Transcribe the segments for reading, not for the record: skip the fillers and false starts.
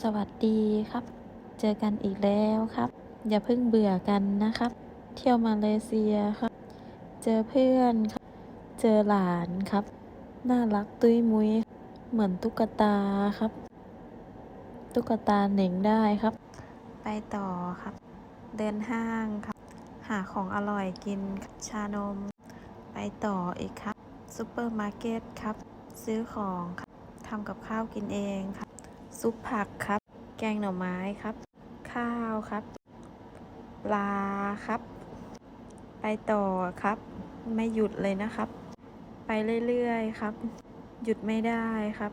สวัสดีครับ เจอกันอีกแล้วครับ อย่าเพิ่งเบื่อกันนะครับ เที่ยวมาเลเซียครับ เจอเพื่อนครับ เจอหลานครับ น่ารักตุ้ยมุ้ยเหมือนตุ๊กตาครับ ตุ๊กตาเหน่งได้ครับ ไปต่อครับ เดินห้างครับ หาของอร่อยกินชานม ไปต่ออีกครับซูเปอร์มาร์เก็ตครับ ซื้อของครับทำกับข้าวกินเองครับ ซุปผักครับ แกงหน่อไม้ครับ ข้าวครับ ปลาครับ ไปต่อครับ ไม่หยุดเลยนะครับ ไปเรื่อยๆครับ หยุดไม่ได้ครับ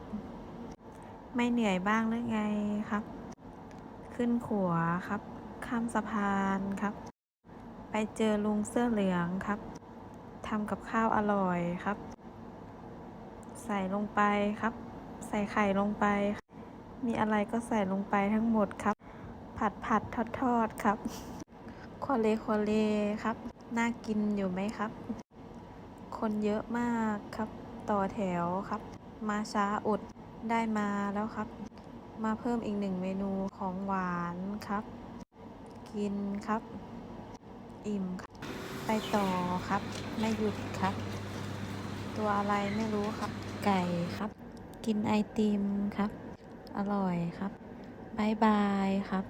ไม่เหนื่อยบ้างหรือไงครับ ขึ้นขัวครับ ข้ามสะพานครับ ไปเจอลุงเสื้อเหลืองครับ ทำกับข้าวอร่อยครับ ใส่ลงไปครับ ใส่ไข่ลงไป มีอะไรก็ใส่ลงไปทั้งหมดครับ ผัดทอดครับควาเลครับ น่ากินอยู่ไหมครับ คนเยอะมากครับ ต่อแถวครับ มาช้าอดได้มาแล้วครับ มาเพิ่มอีก1 เมนูของหวานครับ กินครับ อิ่มครับ ไปต่อครับ ไม่หยุดครับ ตัวอะไรไม่รู้ครับ ไก่ครับ กินไอติมครับ อร่อยครับบ๊ายบายครับ